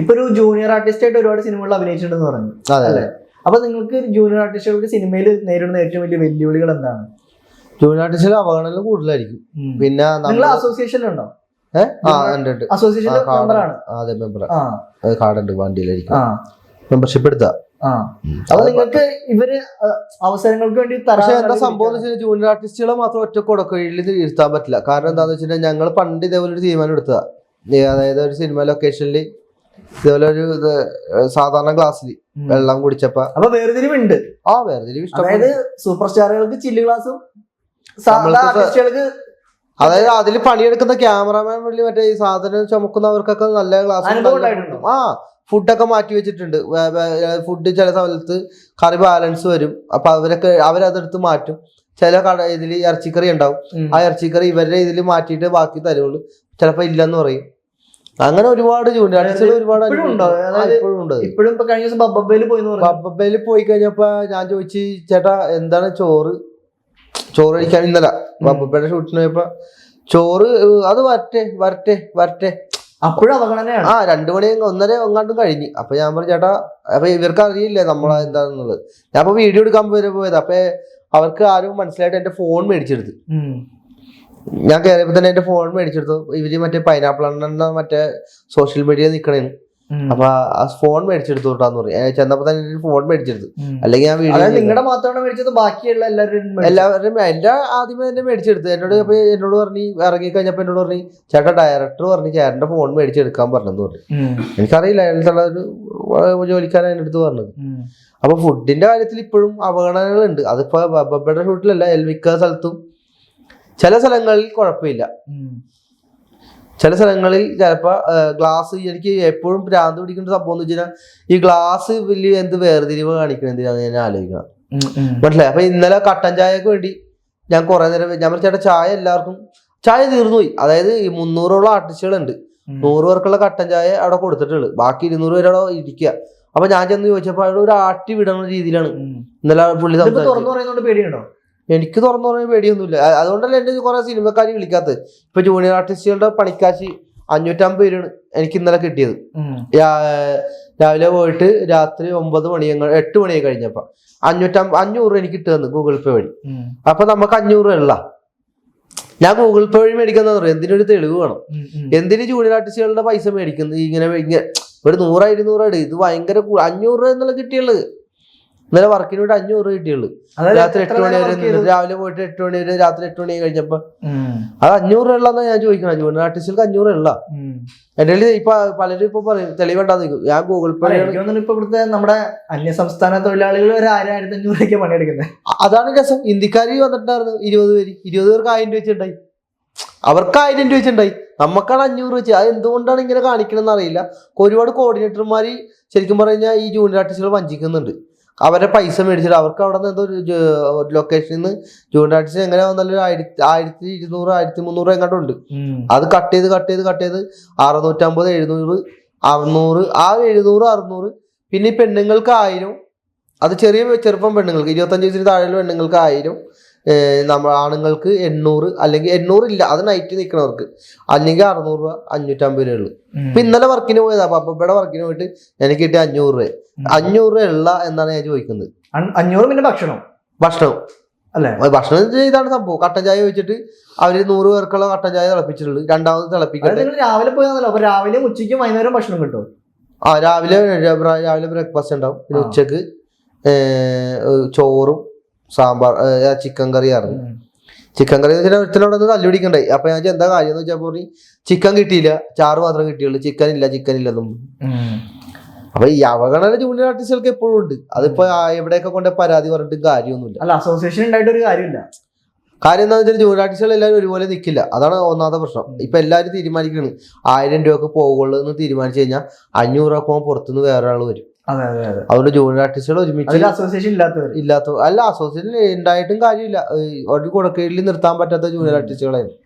ഇപ്പൊ ഒരു junior artist ആയിട്ട് ഒരുപാട് സിനിമകളിൽ അഭിനയിച്ചിട്ടുണ്ടെന്ന് പറഞ്ഞു അല്ലേ? അപ്പൊ നിങ്ങൾക്ക് ജൂനിയർ ആർട്ടിസ്റ്റുകൾക്ക് സിനിമയിൽ നേരിടുന്ന ഏറ്റവും വലിയ വെല്ലുവിളികൾ എന്താണ്? ജൂനിയർ ആർട്ടിസ്റ്റിൽ അവഗണന കൂടുതലായിരിക്കും. പിന്നെ നിങ്ങൾ അസോസിയേഷനിലുണ്ടോ? അസോസിയേഷൻ മെമ്പറാണ്. അതെ, മെമ്പർ. കാർഡുണ്ട്, വണ്ടിയിലായിരിക്കും മെമ്പർഷിപ്പ് എടുത്താ. അപ്പൊ നിങ്ങൾക്ക് ഇവര് അവസരങ്ങൾക്ക് വേണ്ടി പക്ഷെ എന്താ സംഭവം എന്ന് വെച്ചാൽ ജൂനിയർ ആർട്ടിസ്റ്റുകളെ മാത്രം ഒറ്റ കുടക്കീഴിൽ ഇരുത്താൻ പറ്റില്ല. കാരണം എന്താന്ന് വെച്ചിട്ടുണ്ടെങ്കിൽ ഞങ്ങൾ പണ്ട് ഇതേപോലെ ഒരു തീരുമാനം എടുത്തതാ. അതായത് ഒരു സിനിമ ലൊക്കേഷനിൽ ഇതേപോലെ ഒരു സാധാരണ ഗ്ലാസ്സിൽ വെള്ളം കുടിച്ചപ്പോ അപ്പൊ വേർതിരിവുണ്ട്. വേർതിരിവ് ഇഷ്ടം. അതായത് സൂപ്പർ സ്റ്റാറുകൾക്ക് ചില്ല് ഗ്ലാസും അതായത് അതിൽ പണിയെടുക്കുന്ന ക്യാമറാമാൻ വഴി മറ്റേ ഈ സാധനം ചുമക്കുന്നവർക്കൊക്കെ നല്ല ഗ്ലാസ് ഫുഡൊക്കെ മാറ്റി വെച്ചിട്ടുണ്ട്. ഫുഡ് ചില സമയത്ത് കറി ബാലൻസ് വരും. അപ്പൊ അവരതെടുത്ത് മാറ്റും. ചില ഇതിൽ ഇറച്ചിക്കറി ഉണ്ടാവും. ആ ഇറച്ചിക്കറി ഇവരുടെ ഇതിൽ മാറ്റിയിട്ട് ബാക്കി തരുള്ളൂ. ചിലപ്പോ ഇല്ലെന്ന് പറയും. അങ്ങനെ ഒരുപാട് ജൂനിയർ ആർട്ടിസ്റ്റുകൾ ഒരുപാട് ഇപ്പോഴും കഴിഞ്ഞ ദിവസം ബബ്ബയിൽ പോയി കഴിഞ്ഞപ്പോ ഞാൻ ചോദിച്ചു, ചേട്ടാ എന്താണ് ചോറ് കഴിക്കാൻ? ഇന്നലെ ബബ്ബയുടെ ഷൂട്ടിന് പോയപ്പോ ചോറ് അത് വരട്ടെ അപ്പോഴും അവഗണനയാണ്. 2 മണി 1:30 എങ്ങാണ്ടും കഴിഞ്ഞു. അപ്പൊ ഞാൻ പറഞ്ഞു, ചേട്ടാ അപ്പൊ ഇവർക്ക് അറിയില്ലേ നമ്മളെ എന്താണെന്നുള്ളത്. ഞാൻ അപ്പൊ വീഡിയോ എടുക്കാൻ പോയത്. അപ്പൊ അവർക്ക് ആരും മനസ്സിലായിട്ട് എന്റെ ഫോൺ മേടിച്ചെടുത്ത്. ഞാൻ കയറിയപ്പോ തന്നെ എന്റെ ഫോൺ മേടിച്ചെടുത്തു. ഇവര് മറ്റേ പൈനാപ്പിൾ എണ്ണ മറ്റേ സോഷ്യൽ മീഡിയ നിക്കണേന്ന്. അപ്പൊ ആ ഫോൺ മേടിച്ചെടുത്തു കേട്ടാന്ന് പറയും. ചെന്നപ്പോ തന്നെ ഫോൺ മേടിച്ചെടുത്തു. അല്ലെങ്കിൽ ഞാൻ വീഡിയോ നിങ്ങളുടെ മാത്രമാണ് മേടിച്ചത്? ബാക്കിയുള്ള എല്ലാവരും എന്റെ ആദ്യമേ തന്നെ മേടിച്ചെടുത്തു. എന്നോട് പറഞ്ഞു, ഇറങ്ങി കഴിഞ്ഞപ്പോ എന്നോട് പറഞ്ഞു, ചേട്ടാ ഡയറക്ടർ പറഞ്ഞു ചേട്ടന്റെ ഫോൺ മേടിച്ചെടുക്കാൻ പറഞ്ഞെന്ന് പറഞ്ഞു. എനിക്കറിയില്ല, അതിനുള്ള ഒരു ജോലിക്കാരൻ എന്റെ അടുത്ത് പറഞ്ഞത്. അപ്പൊ ഫുഡിന്റെ കാര്യത്തിൽ ഇപ്പോഴും അവഗണനകളുണ്ട്. അതിപ്പോ ബബ്ബയുടെ ഷൂട്ടിലല്ല, മിക്ക സ്ഥലത്തും. ചില സ്ഥലങ്ങളിൽ കുഴപ്പമില്ല. ചില സ്ഥലങ്ങളിൽ ചിലപ്പോ ഗ്ലാസ്, എനിക്ക് എപ്പോഴും ഭ്രാന്ത് പിടിക്കേണ്ട സംഭവം എന്ന് വെച്ചാൽ ഈ ഗ്ലാസ് വലിയ എന്ത് വേർതിരിവ് കാണിക്കണം എന്തിനാന്ന് ഞാൻ ആലോചിക്കണം. മനസ്സിലായി? അപ്പൊ ഇന്നലെ കട്ടൻ ചായക്ക് വേണ്ടി ഞാൻ കുറെ നേരം ഞാൻ ചേട്ടാ ചായ എല്ലാവർക്കും ചായ തീർന്നു പോയി. അതായത് ഈ 300ഓളം ആർട്ടിസ്റ്റുകളുണ്ട്. 100 പേർക്കുള്ള കട്ടൻ ചായ അവിടെ കൊടുത്തിട്ടുള്ളു. ബാക്കി 200 പേര് അവിടെ ഇരിക്കുക. അപ്പൊ ഞാൻ ചെന്ന് ചോദിച്ചപ്പോ അവിടെ ഒരു ആട്ടി വിടുന്ന രീതിയിലാണ് ഇന്നലെ പുള്ളി സംസാരിച്ചത്. പേടിയുണ്ടോ? എനിക്ക് തുറന്നു പറഞ്ഞ പേടിയൊന്നുമില്ല. അതുകൊണ്ടല്ല എന്റെ കുറെ സിനിമക്കാർ വിളിക്കാത്തത്. ഇപ്പൊ ജൂനിയർ ആർട്ടിസ്റ്റുകളുടെ പണിക്കാശ് 550 രൂപയാണ് എനിക്ക് ഇന്നലെ കിട്ടിയത്. രാവിലെ പോയിട്ട് രാത്രി 8 മണി കഴിഞ്ഞപ്പോ 500 എനിക്ക് ഇട്ട് തന്നു ഗൂഗിൾ പേ വഴി. അപ്പൊ നമുക്ക് 500 ഉള്ള ഞാൻ ഗൂഗിൾ പേ വഴി മേടിക്കുന്ന എന്തിനൊരു തെളിവ് വേണം? എന്തിന് ജൂനിയർ ആർട്ടിസ്റ്റുകളുടെ പൈസ മേടിക്കുന്നത്? ഇങ്ങനെ ഒരു 100-200 ഇത് ഭയങ്കര 500 രൂപ എന്നുള്ള കിട്ടിയുള്ളത്. ഇന്നലെ വർക്കിന് വേണ്ടി 500 രൂപ കിട്ടിയുള്ളു. രാത്രി 8 മണി വരെ, രാവിലെ പോയിട്ട് 8 മണി വരെ, രാത്രി 8 മണി കഴിഞ്ഞപ്പോ അത് 500 രൂപ ഉള്ളതെന്നാ ഞാൻ ചോദിക്കണം. ജൂനിയർ ആർട്ടിസ്റ്റുകൾക്ക് 500 ഉള്ള എന്റെ ഇപ്പൊ പലരും ഇപ്പൊ പറയും തെളിവുണ്ടാന്ന്. ഞാൻ ഗൂഗിൾ പേ ഇപ്പൊ ഇവിടുത്തെ നമ്മുടെ അന്യസംസ്ഥാന തൊഴിലാളികൾ ഒരു 1000-1500 രൂപയ്ക്ക് പണിയെടുക്കുന്നത്. അതാണ് രസം. ഇന്ത്യക്കാര് വന്നിട്ടുണ്ടായിരുന്നു 20 പേര്. 20 പേർക്ക് 1000 രൂപ വെച്ചിട്ടുണ്ടായി. അവർക്ക് 1000 രൂപ വെച്ചിട്ടുണ്ടായി. നമുക്കാണ് 500 വെച്ച്. അത് എന്തുകൊണ്ടാണ് ഇങ്ങനെ കാണിക്കണമെന്ന് അറിയില്ല. ഒരുപാട് കോർഡിനേറ്റർമാര് ശരിക്കും പറഞ്ഞാൽ ഈ ജൂനിയർ ആർട്ടിസ്റ്റുകൾ വഞ്ചിക്കുന്നുണ്ട്. അവരെ പൈസ മേടിച്ചിട്ട് അവർക്ക് അവിടെ നിന്ന് എന്തോ ഒരു ലൊക്കേഷനിൽ നിന്ന് ജൂനിയർ ആർട്ടിസ്റ്റ് എങ്ങനെ വന്നാലും 1200 1300 എങ്ങാണ്ടുണ്ട്. അത് കട്ട് ചെയ്ത് 650 700 600 700 600. പിന്നെ ഈ പെണ്ണുങ്ങൾക്ക് 1000. അത് ചെറുപ്പം പെണ്ണുങ്ങൾക്ക് 25 വയസ്സിന് താഴെയുള്ള പെണ്ണുങ്ങൾക്ക് 1000. ആണുങ്ങൾക്ക് 800. അല്ലെങ്കിൽ 800 ഇല്ല, അത് നൈറ്റ് നിൽക്കണവർക്ക്. അല്ലെങ്കിൽ 600 രൂപ 550 രൂപ ഉള്ളു. ഇപ്പൊ ഇന്നലെ വർക്കിന് പോയതാ. പപ്പയുടെ വർക്കിന് പോയിട്ട് എനിക്ക് കിട്ടിയ 500 രൂപ. 500 രൂപ ഉള്ള എന്നാണ് ഞാൻ ചോദിക്കുന്നത്. 500 പിന്നെ ഭക്ഷണം അല്ലെ? ഭക്ഷണം ചെയ്താണ് സംഭവം. കട്ടൻ ചായ വെച്ചിട്ട് അവര് 100 പേർക്കുള്ള കട്ടൻ ചായ തിളപ്പിച്ചിട്ടുള്ളൂ. രണ്ടാമത് തിളപ്പിക്കട്ടെ. രാവിലെ പോയാൽ അപ്പൊ രാവിലെ ഉച്ചയ്ക്കും വൈകുന്നേരം ഭക്ഷണം കിട്ടും. രാവിലെ ബ്രേക്ക്ഫാസ്റ്റ് ഉണ്ടാവും. പിന്നെ ഉച്ചക്ക് ചോറും സാമ്പാർ ചിക്കൻ കറി ആയിരുന്നു. ചിക്കൻ കറി ഒരുത്തനോട് തല്ലുപിടിക്കണ്ടായി. അപ്പൊ ഞാൻ എന്താ കാര്യം എന്ന് വെച്ചാൽ പറഞ്ഞ് ചിക്കൻ കിട്ടിയില്ല, ചാറ് മാത്രം കിട്ടിയുള്ളൂ, ചിക്കൻ ഇല്ലെന്നും. അപ്പൊ ഈ അവഗണന ജൂനിയർ ആർട്ടിസ്റ്റുകൾക്ക് എപ്പോഴും ഉണ്ട്. അതിപ്പോ എവിടെയൊക്കെ കൊണ്ട് പരാതി പറഞ്ഞിട്ട് കാര്യമൊന്നുമില്ല. അല്ല, അസോസിയേഷൻ ഉണ്ടായിട്ടൊരു കാര്യമില്ല. കാര്യം എന്താണെന്ന് വെച്ചാൽ ജൂനിയർ ആർട്ടിസ്റ്റുകൾ എല്ലാവരും ഒരുപോലെ നിൽക്കില്ല. അതാണ് ഒന്നാമത്തെ പ്രശ്നം. ഇപ്പൊ എല്ലാവരും തീരുമാനിക്കുകയാണ് 1000 രൂപക്ക് പോകുള്ളൂ എന്ന് തീരുമാനിച്ചു കഴിഞ്ഞാൽ 500 രൂപ പോകുമ്പോൾ പുറത്തുനിന്ന് വേറെ ആൾ വരും. അതുകൊണ്ട് ജൂനിയർ ആർട്ടിസ്റ്റുകൾ ഒരുമിച്ച് അസോസിയേഷൻ അസോസിയേഷൻ ഉണ്ടായിട്ടും കാര്യമില്ല. ഒരു കുടക്കീഴിൽ നിർത്താൻ പറ്റാത്ത ജൂനിയർ ആർട്ടിസ്റ്റുകളായിരുന്നു.